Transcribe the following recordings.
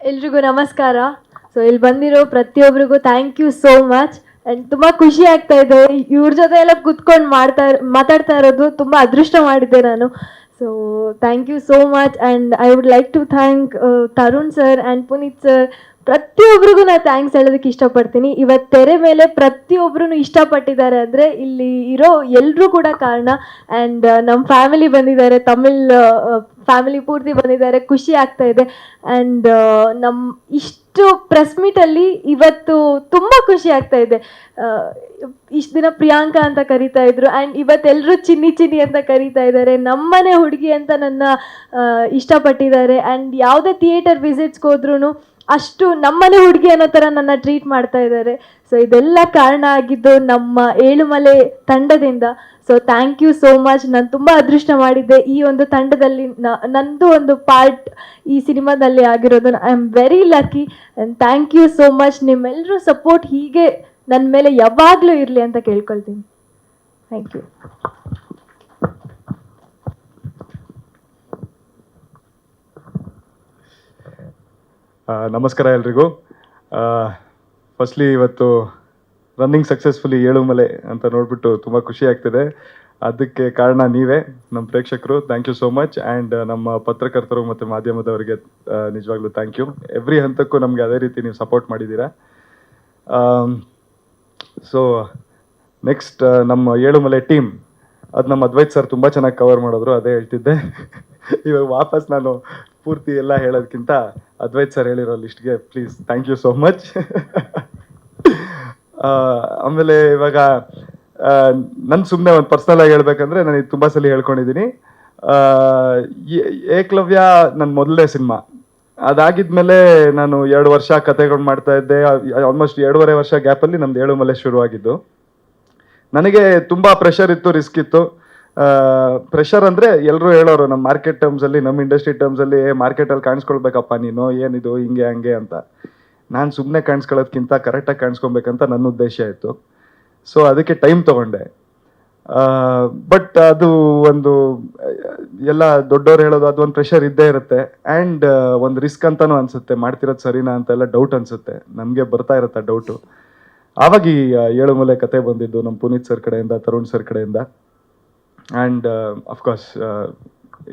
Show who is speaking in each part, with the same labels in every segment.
Speaker 1: ಎಲ್ರಿಗೂ ನಮಸ್ಕಾರ. ಸೊ ಇಲ್ಲಿ ಬಂದಿರೋ ಪ್ರತಿಯೊಬ್ಬರಿಗೂ thank you so much. And ತುಂಬ ಖುಷಿ ಆಗ್ತಾ ಇದೆ ಇವ್ರ ಜೊತೆ ಎಲ್ಲ ಕುತ್ಕೊಂಡು ಮಾತಾಡ್ತಾ ಇರೋದು. ತುಂಬ ಅದೃಷ್ಟ ಮಾಡಿದ್ದೆ ನಾನು. So thank you so much. And I would like to thank Tarun sir and Puneet sir. ಪ್ರತಿಯೊಬ್ಬರಿಗೂ ನಾನು ಥ್ಯಾಂಕ್ಸ್ ಹೇಳೋದಕ್ಕೆ ಇಷ್ಟಪಡ್ತೀನಿ. ಇವತ್ತು ತೆರೆ ಮೇಲೆ ಪ್ರತಿಯೊಬ್ಬರೂ ಇಷ್ಟಪಟ್ಟಿದ್ದಾರೆ ಅಂದರೆ ಇಲ್ಲಿ ಇರೋ ಎಲ್ಲರೂ ಕೂಡ ಕಾರಣ. ಆ್ಯಂಡ್ ನಮ್ಮ ಫ್ಯಾಮಿಲಿ ಬಂದಿದ್ದಾರೆ, ತಮಿಳ್ ಫ್ಯಾಮಿಲಿ ಪೂರ್ತಿ ಬಂದಿದ್ದಾರೆ, ಖುಷಿ ಆಗ್ತಾ ಇದೆ. ಆ್ಯಂಡ್ ನಮ್ಮ ಇಷ್ಟು ಪ್ರೆಸ್ ಮೀಟಲ್ಲಿ ಇವತ್ತು ತುಂಬ ಖುಷಿ ಆಗ್ತಾ ಇದೆ. ಇಷ್ಟು ದಿನ ಪ್ರಿಯಾಂಕಾ ಅಂತ ಕರೀತಾ ಇದ್ರು, ಆ್ಯಂಡ್ ಇವತ್ತೆಲ್ಲರೂ ಚಿನ್ನಿ ಚಿನ್ನಿ ಅಂತ ಕರೀತಾ ಇದ್ದಾರೆ. ನಮ್ಮನೆ ಹುಡುಗಿ ಅಂತ ನನ್ನ ಇಷ್ಟಪಟ್ಟಿದ್ದಾರೆ. ಆ್ಯಂಡ್ ಯಾವುದೇ ಥಿಯೇಟರ್ ವಿಸಿಟ್ಸ್ಗೆ ಹೋದ್ರೂ ಅಷ್ಟು ನಮ್ಮನೆ ಹುಡುಗಿ ಅನ್ನೋ ಥರ ನನ್ನ ಟ್ರೀಟ್ ಮಾಡ್ತಾ ಇದ್ದಾರೆ. ಸೊ ಇದೆಲ್ಲ ಕಾರಣ ಆಗಿದ್ದು ನಮ್ಮ ಏಳುಮಲೆ ತಂಡದಿಂದ. So thank you so much. ನಾನು ತುಂಬ ಅದೃಷ್ಟ ಮಾಡಿದ್ದೆ ಈ ಒಂದು ತಂಡದಲ್ಲಿ ನಂದು ಒಂದು ಪಾರ್ಟ್ ಈ ಸಿನಿಮಾದಲ್ಲಿ ಆಗಿರೋದು. I am very lucky and thank you so much. ನಿಮ್ಮೆಲ್ಲರೂ ಸಪೋರ್ಟ್ ಹೀಗೆ ನನ್ನ ಮೇಲೆ ಯಾವಾಗಲೂ ಇರಲಿ ಅಂತ ಕೇಳ್ಕೊಳ್ತೀನಿ. Thank you.
Speaker 2: ನಮಸ್ಕಾರ ಎಲ್ರಿಗೂ. ಫಸ್ಟ್ಲಿ ಇವತ್ತು ರನ್ನಿಂಗ್ ಸಕ್ಸಸ್ಫುಲಿ ಏಳುಮಲೆ ಅಂತ ನೋಡ್ಬಿಟ್ಟು ತುಂಬ ಖುಷಿ ಆಗ್ತಿದೆ. ಅದಕ್ಕೆ ಕಾರಣ ನೀವೇ, ನಮ್ಮ ಪ್ರೇಕ್ಷಕರು. Thank you so much. And ನಮ್ಮ ಪತ್ರಕರ್ತರು ಮತ್ತು ಮಾಧ್ಯಮದವರಿಗೆ ನಿಜವಾಗ್ಲೂ ಥ್ಯಾಂಕ್ ಯು. ಎವ್ರಿ ಹಂತಕ್ಕೂ ನಮಗೆ ಅದೇ ರೀತಿ ನೀವು ಸಪೋರ್ಟ್ ಮಾಡಿದ್ದೀರಾ. ಸೊ ನೆಕ್ಸ್ಟ್ ನಮ್ಮ ಏಳುಮಲೆ ಟೀಮ್, ಅದು ನಮ್ಮ ಅದ್ವೈತ್ ಸರ್ ತುಂಬ ಚೆನ್ನಾಗಿ ಕವರ್ ಮಾಡಿದ್ರು, ಅದೇ ಹೇಳ್ತಿದ್ದೆ. ಇವಾಗ ವಾಪಸ್ ನಾನು ಪೂರ್ತಿ ಎಲ್ಲ ಹೇಳೋದಕ್ಕಿಂತ ಅದ್ವೈತ್ ಸರ್ ಹೇಳಿರೋ ಲಿಸ್ಟ್ಗೆ please thank you so much. ಆಮೇಲೆ ಇವಾಗ ನನ್ನ ಸುಮ್ಮನೆ ಒಂದು ಪರ್ಸ್ನಲ್ ಆಗಿ ಹೇಳ್ಬೇಕಂದ್ರೆ, ನಾನು ಇದು ತುಂಬ ಸಲ ಹೇಳ್ಕೊಂಡಿದ್ದೀನಿ. ಏಕಲವ್ಯ ನನ್ನ ಮೊದಲನೇ ಸಿನಿಮಾ. ಅದಾಗಿದ್ಮೇಲೆ ನಾನು 2 ವರ್ಷ ಕತೆಗಳು ಮಾಡ್ತಾ ಇದ್ದೆ. ಆಲ್ಮೋಸ್ಟ್ 2.5 ವರ್ಷ ಗ್ಯಾಪಲ್ಲಿ ನಮ್ದು ಏಳುಮಲೆ ಶುರುವಾಗಿದ್ದು. ನನಗೆ ತುಂಬ ಪ್ರೆಷರ್ ಇತ್ತು, ರಿಸ್ಕ್ ಇತ್ತು. ಪ್ರೆಷರ್ ಅಂದರೆ ಎಲ್ಲರೂ ಹೇಳೋರು ನಮ್ಮ ಮಾರ್ಕೆಟ್ ಟರ್ಮ್ಸಲ್ಲಿ, ನಮ್ಮ ಇಂಡಸ್ಟ್ರಿ ಟರ್ಮ್ಸಲ್ಲಿ, ಮಾರ್ಕೆಟಲ್ಲಿ ಕಾಣಿಸ್ಕೊಳ್ಬೇಕಪ್ಪ ನೀನು, ಏನಿದು ಹಿಂಗೆ ಹಂಗೆ ಅಂತ. ನಾನು ಸುಮ್ಮನೆ ಕಾಣಿಸ್ಕೊಳ್ಳೋದ್ಕಿಂತ ಕರೆಕ್ಟಾಗಿ ಕಾಣಿಸ್ಕೊಬೇಕಂತ ನನ್ನ ಉದ್ದೇಶ ಇತ್ತು. ಸೊ ಅದಕ್ಕೆ ಟೈಮ್ ತೊಗೊಂಡೆ. ಬಟ್ ಅದು ಒಂದು ಎಲ್ಲ ದೊಡ್ಡವ್ರು ಹೇಳೋದು, ಅದು ಒಂದು ಪ್ರೆಷರ್ ಇದ್ದೇ ಇರುತ್ತೆ. ಆ್ಯಂಡ್ ಒಂದು ರಿಸ್ಕ್ ಅಂತಲೂ ಅನಿಸುತ್ತೆ, ಮಾಡ್ತಿರೋದು ಸರಿನಾ ಅಂತೆಲ್ಲ ಡೌಟ್ ಅನಿಸುತ್ತೆ, ನಮಗೆ ಬರ್ತಾ ಇರುತ್ತೆ ಡೌಟು. ಆವಾಗ ಈ ಏಳುಮಲೆ ಕತೆ ಬಂದಿದ್ದು ನಮ್ಮ ಪುನೀತ್ ಸರ್ ಕಡೆಯಿಂದ, ತರುಣ್ ಸರ್ ಕಡೆಯಿಂದ. ಆ್ಯಂಡ್ ಅಫ್ಕೋರ್ಸ್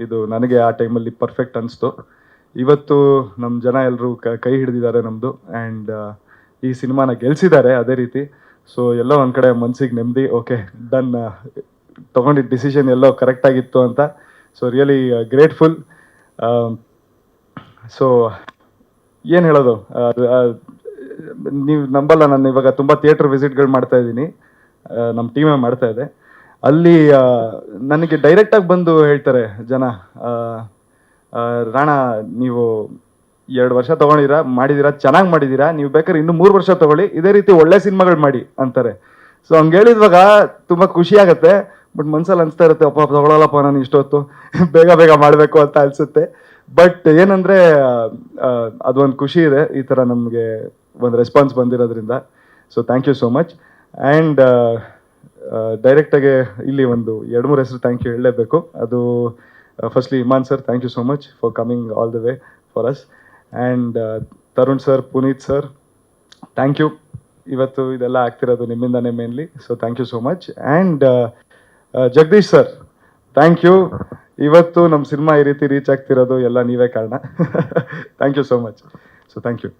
Speaker 2: ಇದು ನನಗೆ ಆ ಟೈಮಲ್ಲಿ ಪರ್ಫೆಕ್ಟ್ ಅನಿಸ್ತು. ಇವತ್ತು ನಮ್ಮ ಜನ ಎಲ್ಲರೂ ಕೈ ಹಿಡಿದಿದ್ದಾರೆ ನಮ್ಮದು. ಆ್ಯಂಡ್ ಈ ಸಿನಿಮಾನ ಗೆಲ್ಸಿದ್ದಾರೆ ಅದೇ ರೀತಿ. ಸೊ ಎಲ್ಲೋ ಒಂದು ಕಡೆ ಮನ್ಸಿಗೆ ನೆಮ್ಮದಿ, ಓಕೆ ಡನ್, ತೊಗೊಂಡಿದ್ದ ಡಿಸಿಷನ್ ಎಲ್ಲೋ ಕರೆಕ್ಟಾಗಿತ್ತು ಅಂತ. So really grateful. ಸೊ ಏನು ಹೇಳೋದು, ನೀವು ನಂಬಲ್ಲ, ನಾನು ಇವಾಗ ತುಂಬ ಥಿಯೇಟ್ರ್ ವಿಸಿಟ್ಗಳು ಮಾಡ್ತಾ ಇದ್ದೀನಿ, ನಮ್ಮ ಟೀಮೇ ಮಾಡ್ತಾ ಇದೆ. ಅಲ್ಲಿ ನನಗೆ ಡೈರೆಕ್ಟಾಗಿ ಬಂದು ಹೇಳ್ತಾರೆ ಜನ, ರಾಣಾ ನೀವು 2 ವರ್ಷ ಮಾಡಿದ್ದೀರಾ, ಚೆನ್ನಾಗಿ ಮಾಡಿದ್ದೀರಾ, ನೀವು ಬೇಕಾದ್ರೆ ಇನ್ನೂ 3 ವರ್ಷ ತೊಗೊಳ್ಳಿ, ಇದೇ ರೀತಿ ಒಳ್ಳೆ ಸಿನಿಮಾಗಳು ಮಾಡಿ ಅಂತಾರೆ. ಸೊ ಹಂಗೆ ಹೇಳಿದ್ವಾಗ ತುಂಬ ಖುಷಿ ಆಗುತ್ತೆ. ಬಟ್ ಮನ್ಸಲ್ಲಿ ಅನಿಸ್ತಾ ಇರುತ್ತೆ, ಅಪ್ಪ ತೊಗೊಳಲ್ಲಪ್ಪ ನಾನು ಇಷ್ಟೊತ್ತು, ಬೇಗ ಬೇಗ ಮಾಡಬೇಕು ಅಂತ ಅನಿಸುತ್ತೆ. ಬಟ್ ಏನಂದರೆ ಅದೊಂದು ಖುಷಿ ಇದೆ, ಈ ಥರ ನಮಗೆ ಒಂದು ರೆಸ್ಪಾನ್ಸ್ ಬಂದಿರೋದ್ರಿಂದ. So thank you so much. And ಡೈರೆಕ್ಟಾಗೆ ಇಲ್ಲಿ ಒಂದು 2-3 ಹೆಸರು ಥ್ಯಾಂಕ್ ಯು ಹೇಳಲೇಬೇಕು. ಅದು firstly Imaan sir, thank you so much for coming all the way for us. And Tarun sir, Puneeth sir, thank you. ಇವತ್ತು ಇದೆಲ್ಲ ಆಗ್ತಿರೋದು ನಿಮ್ಮಿಂದಾನೇ mainly. So thank you so much. And Jagadish sir, thank you. ಇವತ್ತು ನಮ್ಮ ಸಿನಿಮಾ ಈ ರೀತಿ ರೀಚ್ ಆಗ್ತಿರೋದು ಎಲ್ಲ ನೀವೇ ಕಾರಣ. Thank you so much. So thank you.